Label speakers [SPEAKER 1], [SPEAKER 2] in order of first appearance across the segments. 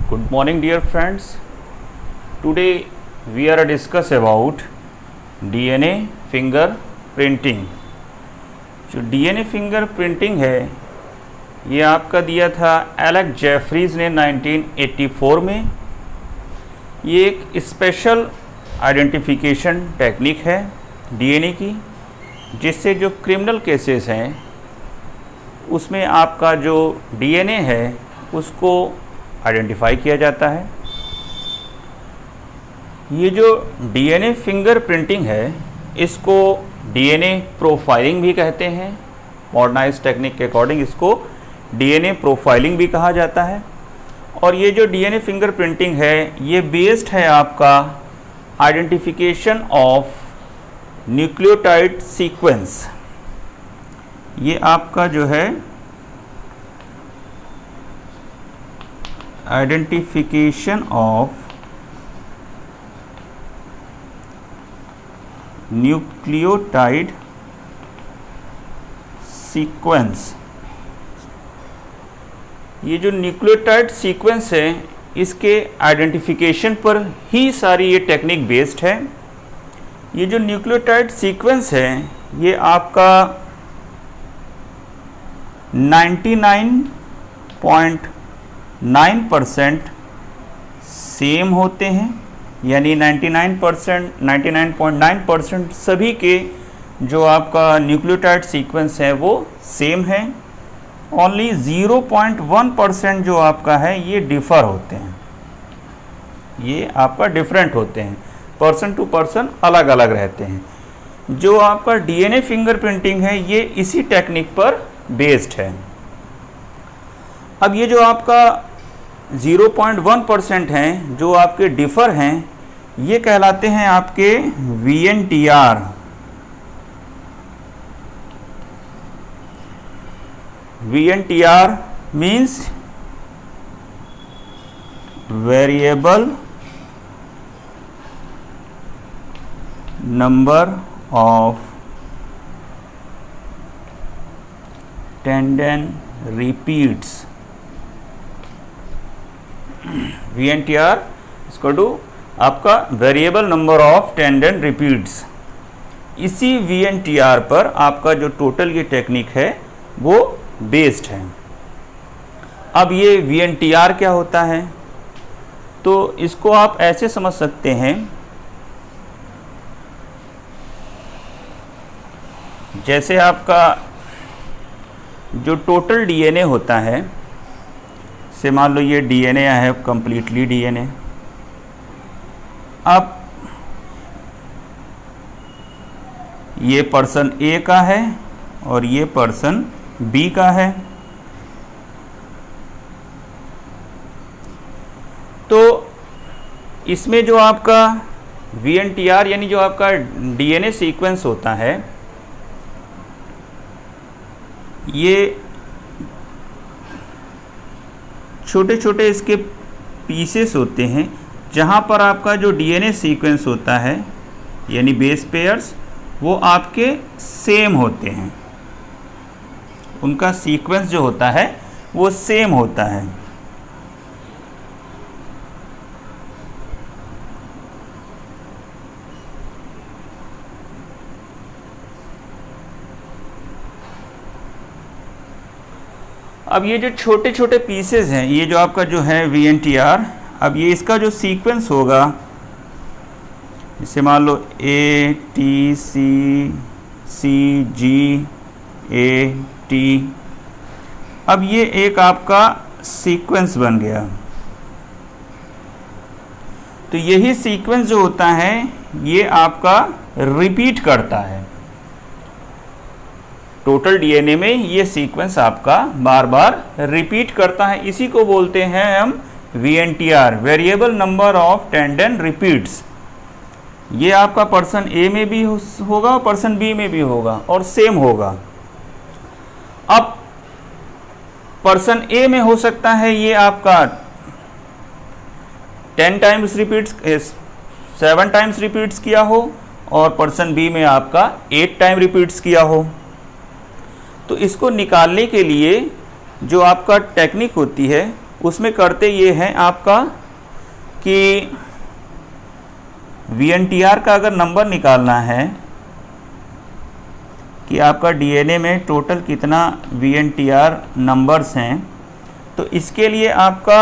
[SPEAKER 1] Good morning dear friends. Today we are discuss about DNA fingerprinting. जो DNA fingerprinting है ये आपका दिया था एलेक्स जेफरीज ने 1984 में। ये एक स्पेशल आइडेंटिफिकेशन टेक्निक है DNA की, जिससे जो क्रिमिनल केसेस हैं उसमें आपका जो DNA है उसको आइडेंटिफाई किया जाता है। ये जो DNA फिंगरप्रिंटिंग है इसको DNA प्रोफाइलिंग भी कहते हैं। मॉडर्नाइज्ड टेक्निक के अकॉर्डिंग इसको DNA प्रोफाइलिंग भी कहा जाता है। और ये जो DNA फिंगरप्रिंटिंग है ये बेस्ड है आपका आइडेंटिफिकेशन ऑफ न्यूक्लियोटाइड सीक्वेंस। ये आपका जो है आइडेंटिफिकेशन ऑफ न्यूक्लियोटाइड सीक्वेंस। ये जो न्यूक्लियोटाइड सीक्वेंस है इसके आइडेंटिफिकेशन पर ही सारी ये टेक्निक बेस्ड है। ये जो न्यूक्लियोटाइड सीक्वेंस है ये आपका 99.9% सेम होते हैं, यानी 99.9% सभी के जो आपका न्यूक्लियोटाइड सीक्वेंस है वो सेम है। ओनली 0.1% जो आपका है ये डिफ़र होते हैं, ये आपका डिफरेंट होते हैं, पर्सन टू पर्सन अलग अलग रहते हैं। जो आपका DNA फिंगरप्रिंटिंग है ये इसी टेक्निक पर बेस्ड है। अब ये जो आपका 0.1% हैं जो आपके डिफ़र हैं ये कहलाते हैं आपके VNTR। VNTR means variable number of tandem repeats. VNTR इसको टू आपका variable number of tandem repeats. इसी VNTR पर आपका जो टोटल ये टेक्निक है वो बेस्ड है। अब ये VNTR क्या होता है, तो इसको आप ऐसे समझ सकते हैं जैसे आपका जो टोटल DNA होता है, से मान लो ये DNA है कंप्लीटली DNA। अब ये पर्सन A का है और ये पर्सन B का है, तो इसमें जो आपका VNTR यानी जो आपका DNA सीक्वेंस होता है ये छोटे छोटे इसके पीसेस होते हैं, जहाँ पर आपका जो DNA सीक्वेंस होता है यानी बेस पेयर्स वो आपके सेम होते हैं, उनका सीक्वेंस जो होता है वो सेम होता है। अब ये जो छोटे छोटे पीसेस हैं ये जो आपका जो है VNTR, अब ये इसका जो सीक्वेंस होगा जैसे मान लो ATCCGAT, अब ये एक आपका सीक्वेंस बन गया। तो यही सीक्वेंस जो होता है ये आपका रिपीट करता है। टोटल DNA में ये सीक्वेंस आपका बार बार रिपीट करता है, इसी को बोलते हैं हम VNTR, variable number of tandem repeats. ये आपका पर्सन A में भी होगा और पर्सन B में भी होगा और सेम होगा। अब पर्सन A में हो सकता है ये आपका 10 टाइम्स रिपीट्स 7 टाइम्स रिपीट्स किया हो और पर्सन B में आपका 8 टाइम रिपीट्स किया हो। तो इसको निकालने के लिए जो आपका टेक्निक होती है उसमें करते ये हैं आपका कि VNTR का अगर नंबर निकालना है कि आपका DNA में टोटल कितना VNTR नंबर्स हैं, तो इसके लिए आपका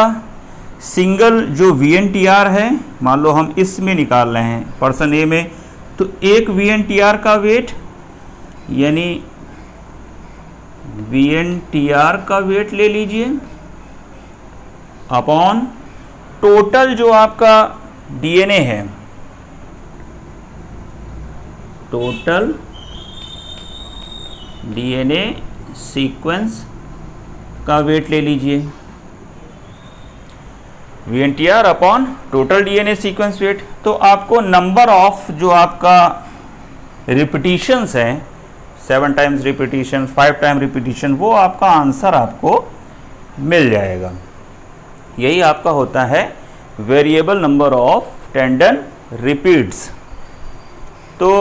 [SPEAKER 1] सिंगल जो VNTR है, मान लो हम इसमें निकाल रहे हैं पर्सन ए में, तो एक VNTR का वेट यानी VNTR का वेट ले लीजिए अपॉन टोटल जो आपका DNA है, टोटल DNA सीक्वेंस का वेट ले लीजिए, VNTR upon total DNA sequence weight. तो आपको नंबर ऑफ जो आपका रिपीटिशंस हैं, 7 टाइम्स रिपीटिशन, 5 टाइम रिपीटिशन, वो आपका आंसर आपको मिल जाएगा। यही आपका होता है variable number of tendon repeats. तो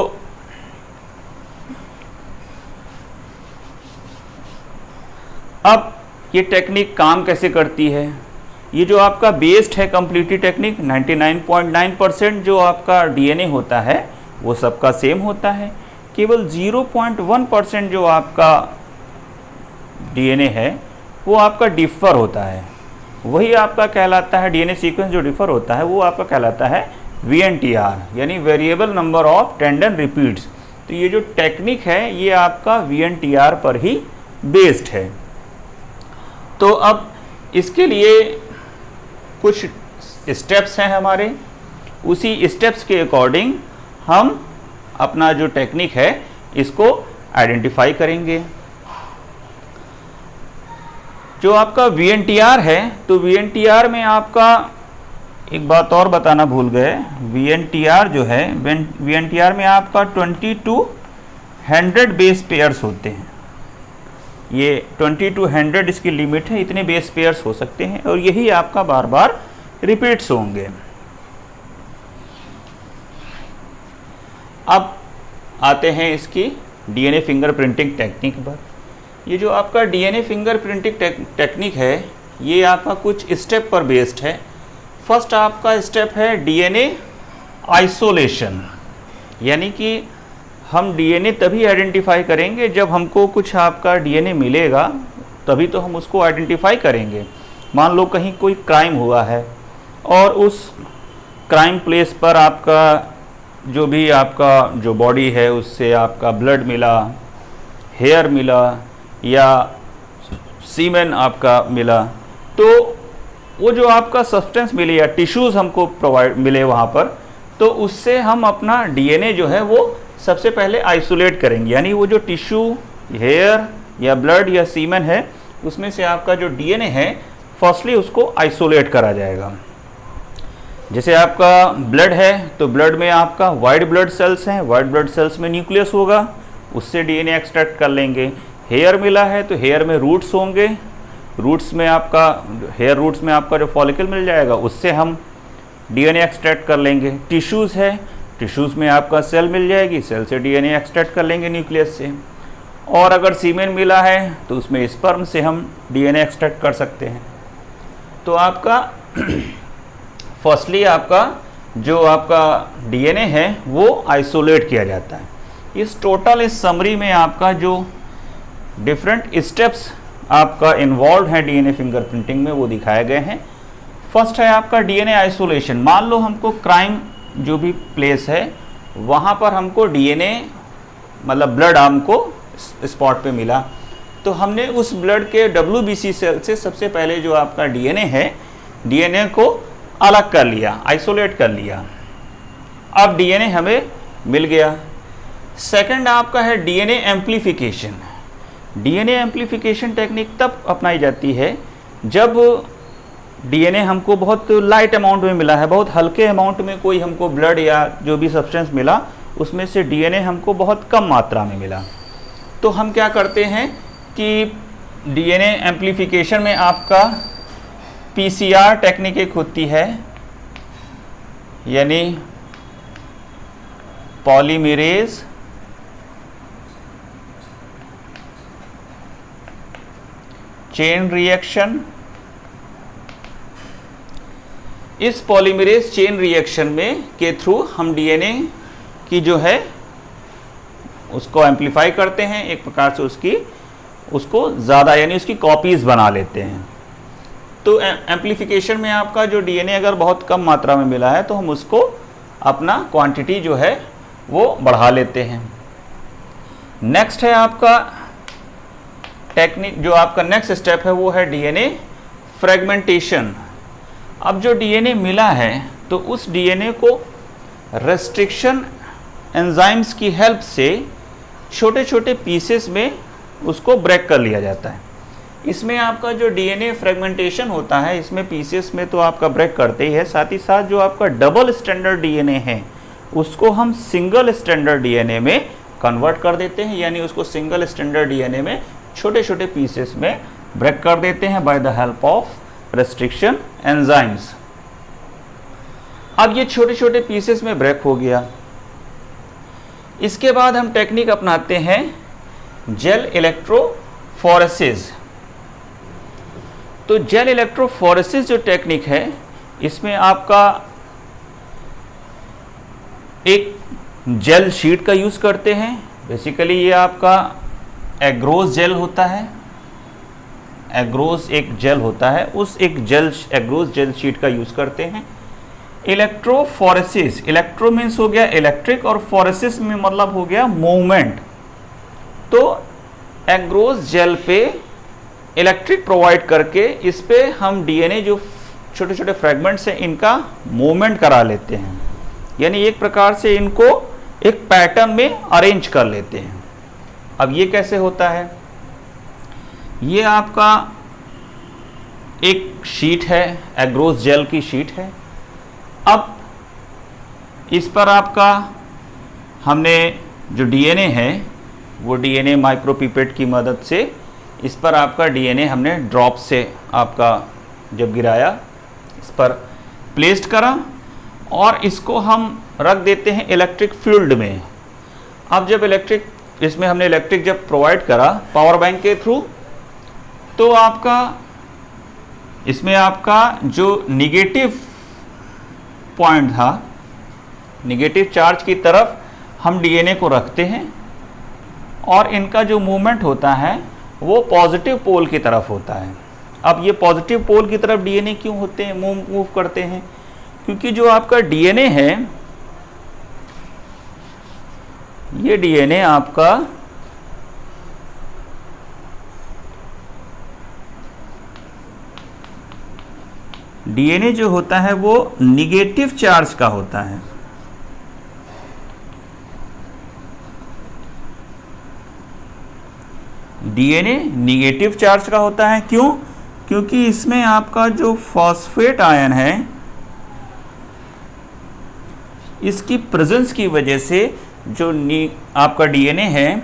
[SPEAKER 1] अब ये टेक्निक काम कैसे करती है? ये जो आपका बेस्ड है कंप्लीटली टेक्निक, 99.9% जो आपका DNA होता है वो सबका सेम होता है, केवल 0.1% जो आपका DNA है वो आपका डिफ़र होता है, वही आपका कहलाता है DNA सीक्वेंस जो डिफ़र होता है वो आपका कहलाता है VNTR, यानी variable number of tendon repeats. तो ये जो टेक्निक है ये आपका VNTR पर ही बेस्ड है। तो अब इसके लिए कुछ स्टेप्स हैं हमारे, उसी स्टेप्स के अकॉर्डिंग हम अपना जो टेक्निक है इसको आइडेंटिफाई करेंगे। जो आपका VNTR है, तो VNTR में आपका एक बात और बताना भूल गए, VNTR जो है, VNTR में आपका 20 to 100 बेस पेयर्स होते हैं। ये 20 to 100 इसकी लिमिट है, इतने बेस पेयर्स हो सकते हैं और यही आपका बार बार रिपीट्स होंगे। अब आते हैं इसकी DNA फिंगरप्रिंटिंग टेक्निक पर। ये जो आपका DNA फिंगरप्रिंटिंग टेक्निक है ये आपका कुछ स्टेप पर बेस्ड है। फर्स्ट आपका स्टेप है DNA आइसोलेशन, यानी कि हम DNA तभी आइडेंटिफाई करेंगे जब हमको कुछ आपका DNA मिलेगा, तभी तो हम उसको आइडेंटिफाई करेंगे। मान लो कहीं कोई क्राइम हुआ है और उस क्राइम प्लेस पर आपका जो भी आपका जो बॉडी है उससे आपका ब्लड मिला, हेयर मिला या सीमेन आपका मिला, तो वो जो आपका सब्सटेंस मिले या टिश्यूज़ हमको प्रोवाइड मिले वहाँ पर, तो उससे हम अपना DNA जो है वो सबसे पहले आइसोलेट करेंगे। यानी वो जो टिश्यू, हेयर या ब्लड या सीमेन है उसमें से आपका जो DNA है फर्स्टली उसको आइसोलेट करा जाएगा। जैसे आपका ब्लड है तो ब्लड में आपका वाइट ब्लड सेल्स हैं, वाइट ब्लड सेल्स में न्यूक्लियस होगा, उससे DNA एक्सट्रैक्ट कर लेंगे। हेयर मिला है तो हेयर में रूट्स होंगे, रूट्स में आपका हेयर रूट्स में आपका जो फॉलिकल मिल जाएगा उससे हम DNA एक्सट्रैक्ट कर लेंगे। टिश्यूज़ है, टिश्यूज़ में आपका सेल मिल जाएगी, सेल से DNA एक्सट्रैक्ट कर लेंगे न्यूक्लियस से। और अगर सीमेन मिला है तो उसमें स्पर्म से हम DNA एक्सट्रैक्ट कर सकते हैं। तो आपका फर्स्टली आपका जो आपका DNA है वो आइसोलेट किया जाता है। इस टोटल इस समरी में आपका जो डिफरेंट स्टेप्स आपका इन्वॉल्व है DNA फिंगरप्रिंटिंग में वो दिखाए गए हैं। फर्स्ट है आपका DNA आइसोलेशन। मान लो हमको क्राइम जो भी प्लेस है वहाँ पर हमको DNA मतलब ब्लड हमको स्पॉट पे मिला, तो हमने उस ब्लड के WBC सेल से सबसे पहले जो आपका DNA है, DNA को अलग कर लिया, आइसोलेट कर लिया। अब DNA हमें मिल गया। सेकंड आपका है DNA amplification. DNA amplification technique तब अपनाई जाती है जब DNA हमको बहुत लाइट अमाउंट में मिला है, बहुत हल्के अमाउंट में कोई हमको ब्लड या जो भी सब्सटेंस मिला उसमें से DNA हमको बहुत कम मात्रा में मिला। तो हम क्या करते हैं कि DNA एम्प्लीफिकेशन में आपका PCR टेक्निक एक होती है, यानी पॉलीमरेज चेन रिएक्शन इस पॉलीमरेज चेन रिएक्शन में के थ्रू हम डीएनए की जो है उसको एम्पलीफाई करते हैं, एक प्रकार से उसको ज़्यादा यानी उसकी कॉपीज़ बना लेते हैं। तो एम्पलीफिकेशन में आपका जो डीएनए अगर बहुत कम मात्रा में मिला है तो हम उसको अपना क्वांटिटी जो है वो बढ़ा लेते हैं। नेक्स्ट है आपका टेक्निक, जो आपका नेक्स्ट स्टेप है वो है डीएनए फ्रेगमेंटेशन। अब जो डीएनए मिला है तो उस डीएनए को रेस्ट्रिक्शन एंजाइम्स की हेल्प से छोटे छोटे पीसेस में उसको ब्रेक कर लिया जाता है। इसमें आपका जो डीएनए फ्रेगमेंटेशन होता है इसमें पीसेस में तो आपका ब्रेक करते ही है, साथ ही साथ जो आपका डबल स्टैंडर्ड डीएनए है उसको हम सिंगल स्टैंडर्ड डीएनए में कन्वर्ट कर देते हैं, यानी उसको सिंगल स्टैंडर्ड डीएनए में छोटे छोटे पीसेस में ब्रेक कर देते हैं by the help of restriction enzymes. अब ये छोटे छोटे पीसेस में ब्रेक हो गया। इसके बाद हम टेक्निक अपनाते हैं जेल इलेक्ट्रोफोरेसिस। तो जेल इलेक्ट्रोफोरेसिस जो टेक्निक है इसमें आपका एक जेल शीट का यूज़ करते हैं। बेसिकली ये आपका एग्रोस जेल होता है, एग्रोस एक जेल होता है, उस एक एग्रोस जेल शीट का यूज़ करते हैं। इलेक्ट्रोफोरेसिस, इलेक्ट्रो मीन्स हो गया इलेक्ट्रिक और फोरेसिस में मतलब हो गया मूवमेंट। तो एग्रोस जेल पे इलेक्ट्रिक प्रोवाइड करके इस पे हम डीएनए जो छोटे छोटे फ्रेगमेंट्स हैं इनका मूवमेंट करा लेते हैं, यानी एक प्रकार से इनको एक पैटर्न में अरेंज कर लेते हैं। अब ये कैसे होता है, ये आपका एक शीट है, एग्रोस जेल की शीट है। अब इस पर आपका हमने जो डीएनए है वो डीएनए माइक्रोपिपेट की मदद से इस पर आपका डीएनए हमने ड्रॉप से आपका जब गिराया इस पर प्लेस्ड करा और इसको हम रख देते हैं इलेक्ट्रिक फील्ड में। अब जब इसमें हमने इलेक्ट्रिक जब प्रोवाइड करा पावर बैंक के थ्रू, तो आपका इसमें आपका जो निगेटिव पॉइंट था, निगेटिव चार्ज की तरफ हम डीएनए को रखते हैं और इनका जो मूवमेंट होता है वो पॉजिटिव पोल की तरफ होता है। अब ये पॉजिटिव पोल की तरफ डीएनए क्यों होते हैं, मूव करते हैं, क्योंकि जो आपका डीएनए है ये डीएनए आपका डीएनए जो होता है वो निगेटिव चार्ज का होता है। डीएनए निगेटिव चार्ज का होता है, क्यों? क्योंकि इसमें आपका जो फॉस्फेट आयन है इसकी प्रेजेंस की वजह से जो आपका डीएनए है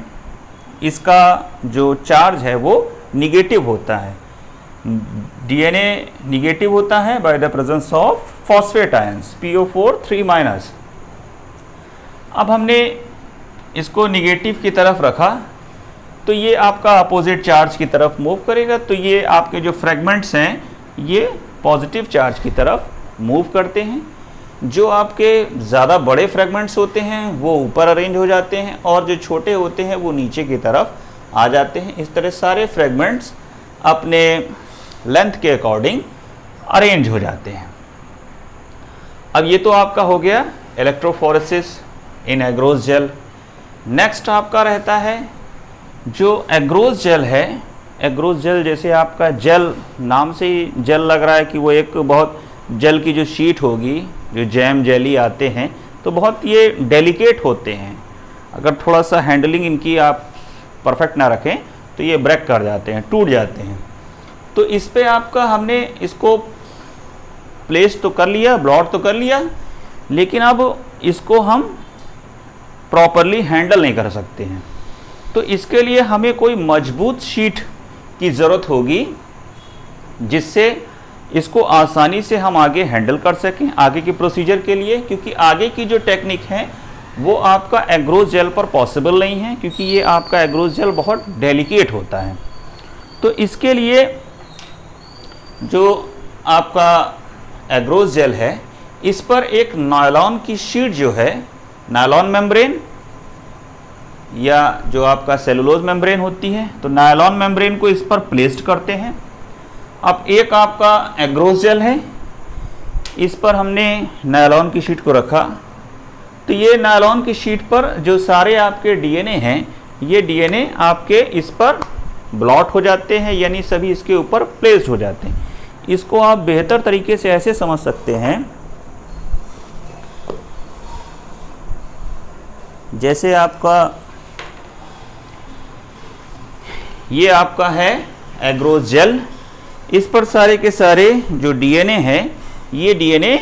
[SPEAKER 1] इसका जो चार्ज है वो निगेटिव होता है। डीएनए निगेटिव होता है by the presence of phosphate ions PO4 3-। अब हमने इसको निगेटिव की तरफ रखा तो ये आपका अपोजिट चार्ज की तरफ मूव करेगा, तो ये आपके जो फ्रेगमेंट्स हैं ये पॉजिटिव चार्ज की तरफ मूव करते हैं। जो आपके ज़्यादा बड़े फ्रेगमेंट्स होते हैं वो ऊपर अरेंज हो जाते हैं और जो छोटे होते हैं वो नीचे की तरफ आ जाते हैं। इस तरह सारे फ्रेगमेंट्स अपने लेंथ के अकॉर्डिंग अरेंज हो जाते हैं। अब ये तो आपका हो गया इलेक्ट्रोफोरेसिस इन एग्रोस जेल। नेक्स्ट आपका रहता है जो एग्रोस जेल है। एग्रोस जेल जैसे आपका जेल, नाम से ही जेल लग रहा है कि वो एक बहुत जेल की जो शीट होगी, जो जैम जेली आते हैं तो बहुत ये डेलिकेट होते हैं। अगर थोड़ा सा हैंडलिंग इनकी आप परफेक्ट ना रखें तो ये ब्रेक कर जाते हैं, टूट जाते हैं। तो इस पे आपका हमने इसको प्लेस तो कर लिया, ब्लॉट तो कर लिया, लेकिन अब इसको हम प्रॉपरली हैंडल नहीं कर सकते हैं। तो इसके लिए हमें कोई मजबूत शीट की ज़रूरत होगी जिससे इसको आसानी से हम आगे हैंडल कर सकें आगे की प्रोसीजर के लिए, क्योंकि आगे की जो टेक्निक है वो आपका एग्रोस जेल पर पॉसिबल नहीं है, क्योंकि ये आपका एग्रोस जेल बहुत डेलिकेट होता है। तो इसके लिए जो आपका एग्रोस जेल है, इस पर एक नायलॉन की शीट जो है, नायलॉन मेम्ब्रेन या जो आपका सेलुलोज मेम्ब्रेन होती है, तो नायलॉन मेम्ब्रेन को इस पर प्लेस्ड करते हैं। अब एक आपका एग्रोस जेल है, इस पर हमने नायलॉन की शीट को रखा, तो ये नायलॉन की शीट पर जो सारे आपके डीएनए हैं, ये डीएनए आपके इस पर ब्लॉट हो जाते हैं, यानी सभी इसके ऊपर प्लेस्ड हो जाते हैं। इसको आप बेहतर तरीके से ऐसे समझ सकते हैं, जैसे आपका ये आपका है एग्रोस जेल, इस पर सारे के सारे जो डीएनए हैं, ये डीएनए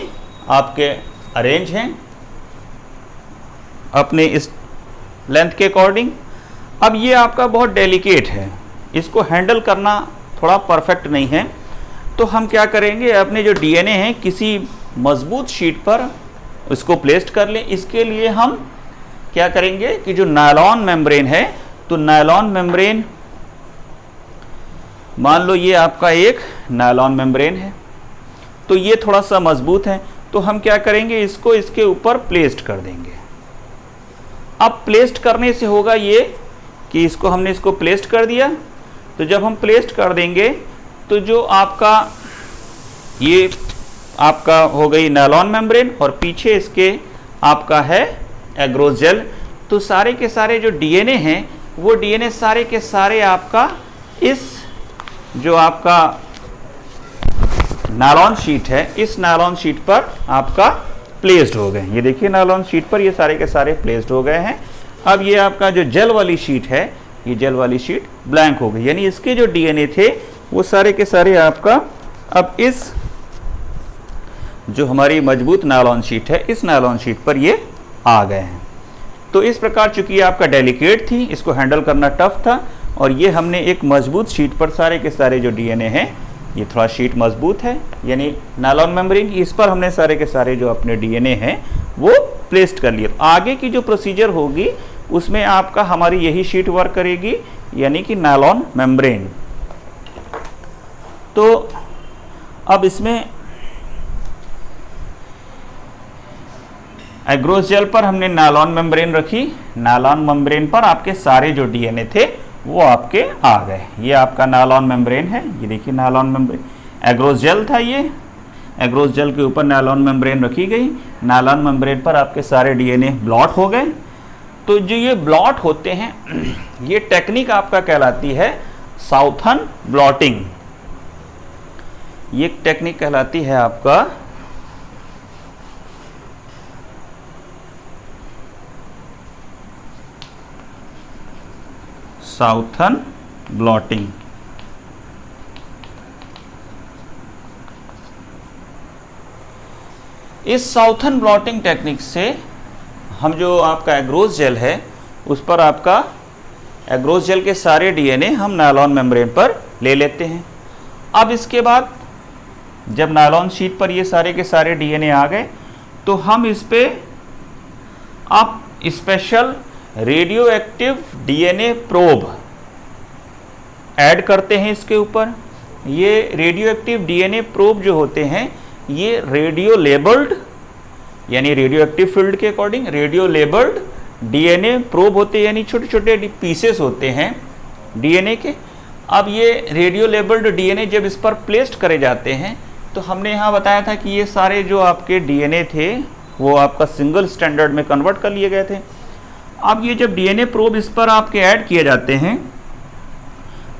[SPEAKER 1] आपके अरेंज हैं अपने इस लेंथ के अकॉर्डिंग। अब ये आपका बहुत डेलिकेट है, इसको हैंडल करना थोड़ा परफेक्ट नहीं है, तो हम क्या करेंगे, अपने जो डीएनए हैं किसी मजबूत शीट पर इसको प्लेस्ड कर लें। इसके लिए हम क्या करेंगे कि जो नायलॉन मेम्ब्रेन है, तो नायलॉन मेम्ब्रेन, मान लो ये आपका एक नायलॉन मेम्ब्रेन है, तो ये थोड़ा सा मजबूत है, तो हम क्या करेंगे, इसको इसके ऊपर प्लेस्ड कर देंगे। अब प्लेस्ड करने से होगा ये कि इसको हमने इसको प्लेस्ड कर दिया, तो जब हम प्लेस्ड कर देंगे तो जो आपका ये आपका हो गई नायलॉन मेम्ब्रेन और पीछे इसके आपका है एग्रोस जेल, तो सारे के सारे जो डीएनए हैं, वो डीएनए सारे के सारे आपका इस जो आपका नायलॉन शीट है, इस नायलॉन शीट पर आपका प्लेस्ड हो गए। ये देखिए नायलॉन शीट पर ये सारे के सारे प्लेस्ड हो गए हैं। अब ये आपका जो जेल वाली शीट है, ये जेल वाली शीट ब्लैंक हो गई, यानी इसके जो डीएनए थे वो सारे के सारे आपका अब इस जो हमारी मजबूत नायलॉन शीट है, इस नायलॉन शीट पर ये आ गए हैं। तो इस प्रकार चूंकि ये आपका डेलिकेट थी, इसको हैंडल करना टफ था, और ये हमने एक मजबूत शीट पर सारे के सारे जो डीएनए हैं, ये थोड़ा शीट मजबूत है, यानी नायलॉन मेम्ब्रेन, इस पर हमने सारे के सारे जो अपने डीएनए हैं वो प्लेस्ड कर लिए। आगे की जो प्रोसीजर होगी उसमें आपका हमारी यही शीट वर्क करेगी, यानी कि नायलॉन मेम्ब्रेन। तो अब इसमें एग्रोस जेल पर हमने नायलॉन मेम्ब्रेन रखी, नायलॉन मेम्ब्रेन पर आपके सारे जो डीएनए थे वो आपके आ गए। ये आपका नायलॉन मेम्ब्रेन है, ये देखिए नायलॉन मेम्ब्रेन, एग्रोस जेल था ये, एग्रोस जेल के ऊपर नायलॉन मेम्ब्रेन रखी गई, नायलॉन मेम्ब्रेन पर आपके सारे डीएनए ब्लॉट हो गए। तो जो ये ब्लॉट होते हैं, ये टेक्निक आपका कहलाती है साउथर्न ब्लॉटिंग। ये टेक्निक कहलाती है आपका साउथर्न ब्लॉटिंग। इस साउथर्न ब्लॉटिंग टेक्निक से हम जो आपका एग्रोस जेल है, उस पर आपका एग्रोस जेल के सारे डीएनए हम नायलॉन मेम्ब्रेन पर ले लेते हैं। अब इसके बाद जब नायलॉन शीट पर ये सारे के सारे डीएनए आ गए, तो हम इस पे अब special radio active DNA probe add करते हैं इसके ऊपर। ये रेडियो एक्टिव डीएनए प्रोब जो होते हैं, ये रेडियो लेबल्ड, यानी रेडियो एक्टिव फील्ड के according radio labelled DNA probe होते हैं, यानी छोटे छोटे पीसेस होते हैं डीएनए के। अब ये रेडियो लेबल्ड डीएनए जब इस पर प्लेस्ड करे जाते हैं, तो हमने यहाँ बताया था कि ये सारे जो आपके डीएनए थे वो आपका सिंगल स्टैंडर्ड में कन्वर्ट कर लिए गए थे। अब ये जब डीएनए प्रोब इस पर आपके ऐड किए जाते हैं,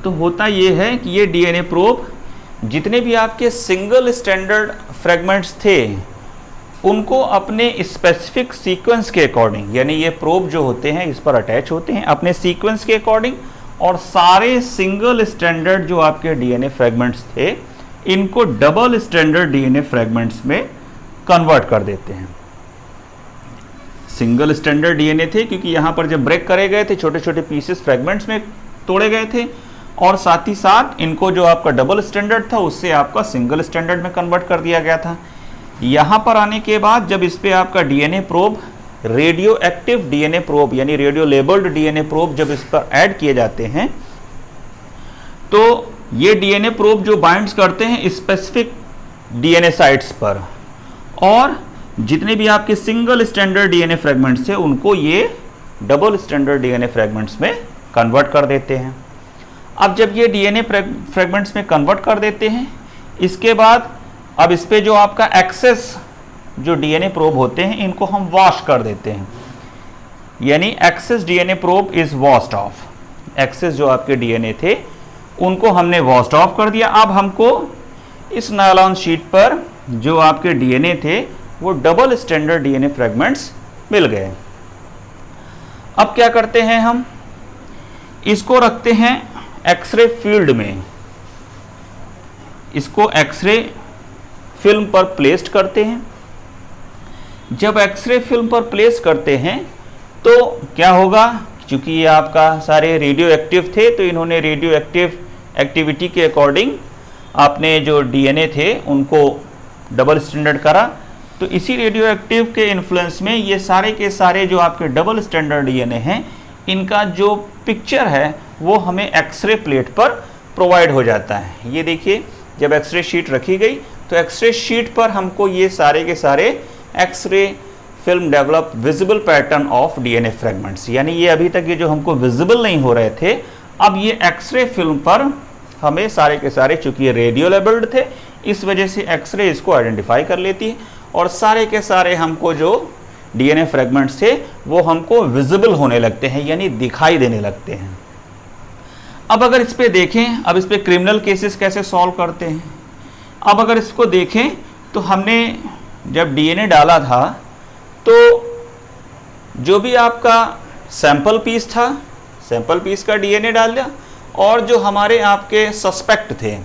[SPEAKER 1] तो होता ये है कि ये डीएनए प्रोब जितने भी आपके सिंगल स्टैंडर्ड फ्रेगमेंट्स थे, उनको अपने स्पेसिफिक सीक्वेंस के अकॉर्डिंग, यानी ये प्रोब जो होते हैं इस पर अटैच होते हैं अपने सीक्वेंस के अकॉर्डिंग, और सारे सिंगल स्टैंडर्ड जो आपके डीएनए फ्रेगमेंट्स थे, इनको डबल स्टैंडर्ड डीएनए फ्रेगमेंट्स में कन्वर्ट कर देते हैं। सिंगल स्टैंडर्ड डीएनए थे क्योंकि यहाँ पर जब ब्रेक करे गए थे, छोटे छोटे पीसेस फ्रेगमेंट्स में तोड़े गए थे, और साथ ही साथ इनको जो आपका डबल स्टैंडर्ड था उससे आपका सिंगल स्टैंडर्ड में कन्वर्ट कर दिया गया था। यहाँ पर आने के बाद जब इस पे आपका DNA probe, radio active DNA probe यानी रेडियो लेबल्ड डीएनए प्रोब जब इस पर ऐड किए जाते हैं, तो ये डीएनए प्रोब जो बाइंड्स करते हैं स्पेसिफिक डीएनए साइट्स पर, और जितने भी आपके सिंगल स्टैंडर्ड डीएनए फ्रेगमेंट्स थे उनको ये डबल स्टैंडर्ड डीएनए फ्रेगमेंट्स में कन्वर्ट कर देते हैं। अब जब ये डीएनए फ्रेगमेंट्स में कन्वर्ट कर देते हैं, इसके बाद अब इस पे जो आपका एक्सेस जो डीएनए प्रोब होते हैं इनको हम वॉश कर देते हैं, यानी excess DNA probe is washed off. Excess जो आपके डीएनए थे उनको हमने वॉश्ड ऑफ कर दिया। अब हमको इस नायलॉन शीट पर जो आपके डीएनए थे वो डबल स्टैंडर्ड डीएनए फ्रेगमेंट्स मिल गए। अब क्या करते हैं, हम इसको रखते हैं एक्सरे फील्ड में, इसको एक्सरे फिल्म पर प्लेस्ड करते हैं। जब एक्सरे फिल्म पर प्लेस करते हैं तो क्या होगा, क्योंकि ये आपका सारे रेडियो एक्टिव थे तो इन्होंने रेडियो एक्टिव एक्टिविटी के अकॉर्डिंग आपने जो डीएनए थे उनको डबल स्टैंडर्ड करा। तो इसी रेडियो एक्टिव के इन्फ्लुएंस में ये सारे के सारे जो आपके डबल स्टैंडर्ड डीएनए हैं इनका जो पिक्चर है वो हमें एक्सरे प्लेट पर प्रोवाइड हो जाता है। ये देखिए, जब एक्सरे शीट रखी गई तो एक्सरे शीट पर हमको ये सारे के सारे x-ray film develop visible pattern of DNA fragments, यानी ये अभी तक ये जो हमको विजिबल नहीं हो रहे थे, अब ये एक्सरे फिल्म पर हमें सारे के सारे, चूंकि ये रेडियो लेबल्ड थे इस वजह से एक्सरे इसको आइडेंटिफाई कर लेती है और सारे के सारे हमको जो डीएनए फ्रेगमेंट्स थे वो हमको विजिबल होने लगते हैं, यानी दिखाई देने लगते हैं। अब अगर इस पे देखें, अब इस पे क्रिमिनल केसेस कैसे सॉल्व करते हैं। अब अगर इसको देखें तो हमने जब डीएनए डाला था तो जो भी आपका सैंपल पीस था, सैंपल पीस का डीएनए डाल दिया, और जो हमारे आपके सस्पेक्ट थे,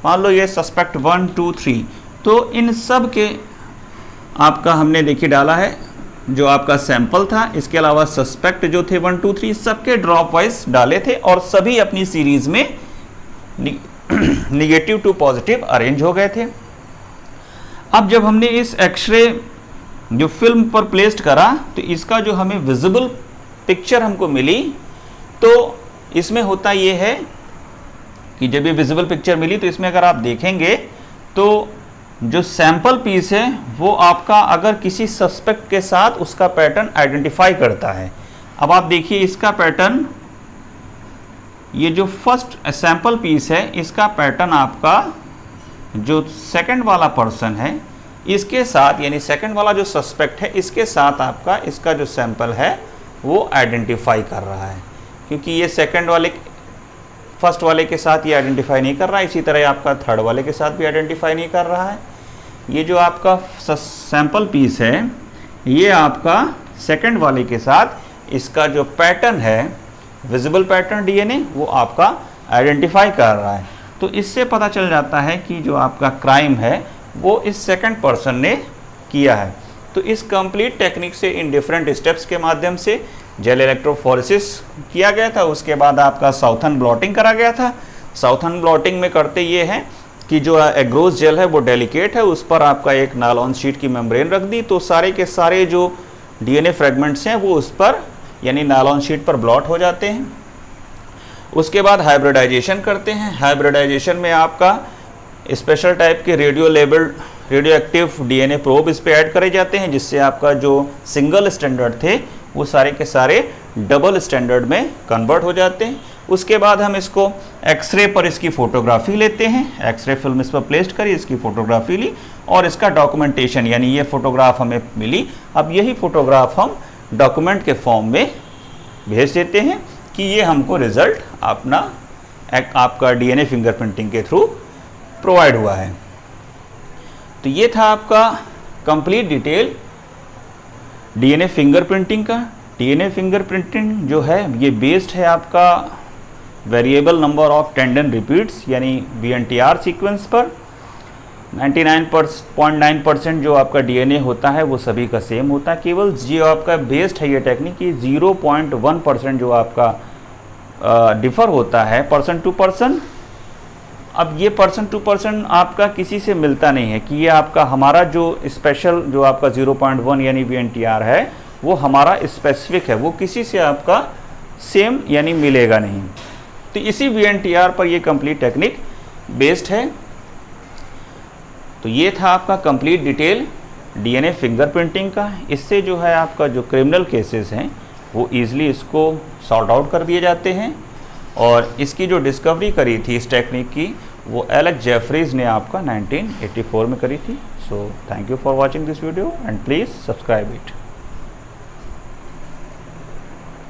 [SPEAKER 1] मान लो ये सस्पेक्ट 1, 2, 3, तो इन सब के आपका हमने देखिए डाला है जो आपका सैंपल था, इसके अलावा सस्पेक्ट जो थे 1, 2, 3 सबके ड्रॉप वाइज डाले थे और सभी अपनी सीरीज में निगेटिव टू पॉजिटिव अरेंज हो गए थे। अब जब हमने इस एक्सरे जो फिल्म पर प्लेस्ड करा तो इसका जो हमें विजिबल पिक्चर हमको मिली, तो इसमें होता ये है कि जब ये विजिबल पिक्चर मिली तो इसमें अगर आप देखेंगे तो जो सैंपल पीस है वो आपका अगर किसी सस्पेक्ट के साथ उसका पैटर्न आइडेंटिफाई करता है। अब आप देखिए इसका पैटर्न, ये जो फर्स्ट सैंपल पीस है इसका पैटर्न आपका जो सेकंड वाला पर्सन है इसके साथ, यानी सेकंड वाला जो सस्पेक्ट है इसके साथ आपका इसका जो सैंपल है वो आइडेंटिफाई कर रहा है, क्योंकि ये सेकंड वाले फर्स्ट वाले के साथ ये आइडेंटिफाई नहीं कर रहा है, इसी तरह आपका थर्ड वाले के साथ भी आइडेंटिफाई नहीं कर रहा है। ये जो आपका सैंपल पीस है ये आपका सेकंड वाले के साथ इसका जो पैटर्न है, विजिबल पैटर्न डीएनए, वो आपका आइडेंटिफाई कर रहा है। तो इससे पता चल जाता है कि जो आपका क्राइम है वो इस सेकंड पर्सन ने किया है। तो इस कंप्लीट टेक्निक से इन डिफरेंट स्टेप्स के माध्यम से जेल इलेक्ट्रोफोरेसिस किया गया था, उसके बाद आपका साउथर्न ब्लॉटिंग करा गया था। साउथर्न ब्लॉटिंग में करते ये हैं कि जो एग्रोस जेल है वो डेलिकेट है, उस पर आपका एक नायलॉन शीट की मेम्ब्रेन रख दी, तो सारे के सारे जो डीएनए फ्रेगमेंट्स हैं वो उस पर यानी नायलॉन शीट पर ब्लॉट हो जाते हैं। उसके बाद हाइब्रिडाइजेशन करते हैं। हाइब्रिडाइजेशन में आपका स्पेशल टाइप के radio labelled radio active DNA probe इस पे ऐड करे जाते हैं, जिससे आपका जो सिंगल स्टैंडर्ड थे वो सारे के सारे डबल स्टैंडर्ड में कन्वर्ट हो जाते हैं। उसके बाद हम इसको एक्सरे पर इसकी फ़ोटोग्राफी लेते हैं, एक्सरे फिल्म इस पर प्लेस्ड करी, इसकी फ़ोटोग्राफी ली और इसका डॉक्यूमेंटेशन, यानी ये फ़ोटोग्राफ हमें मिली, अब यही फ़ोटोग्राफ हम डॉक्यूमेंट के फॉर्म में भेज देते हैं कि ये हमको रिज़ल्ट अपना आपका डीएनए फिंगरप्रिंटिंग के थ्रू प्रोवाइड हुआ है। तो ये था आपका कंप्लीट डिटेल डीएनए फिंगरप्रिंटिंग का। डीएनए फिंगरप्रिंटिंग जो है ये बेस्ड है आपका variable number of tendon repeats यानी VNTR सीक्वेंस पर। 99.9% जो आपका डीएनए होता है वो सभी का सेम होता है, केवल जो आपका बेस्ड है ये टेक्निक की 0.1% जो आपका डिफ़र होता है पर्सन टू पर्सन। अब ये पर्सन टू पर्सन आपका किसी से मिलता नहीं है कि ये आपका हमारा जो स्पेशल जो आपका 0.1 यानी VNTR है वो हमारा स्पेसिफिक है, वो किसी से आपका सेम यानी मिलेगा नहीं। तो इसी VNTR पर ये कंप्लीट टेक्निक बेस्ड है। तो ये था आपका कंप्लीट डिटेल डीएनए फिंगरप्रिंटिंग का। इससे जो है आपका जो क्रिमिनल केसेस हैं वो ईज़िली इसको सॉर्ट आउट कर दिए जाते हैं। और इसकी जो डिस्कवरी करी थी इस टेक्निक की, वो एलेक्स जेफरीज ने आपका 1984 में करी थी। So thank you for watching this video and please subscribe it.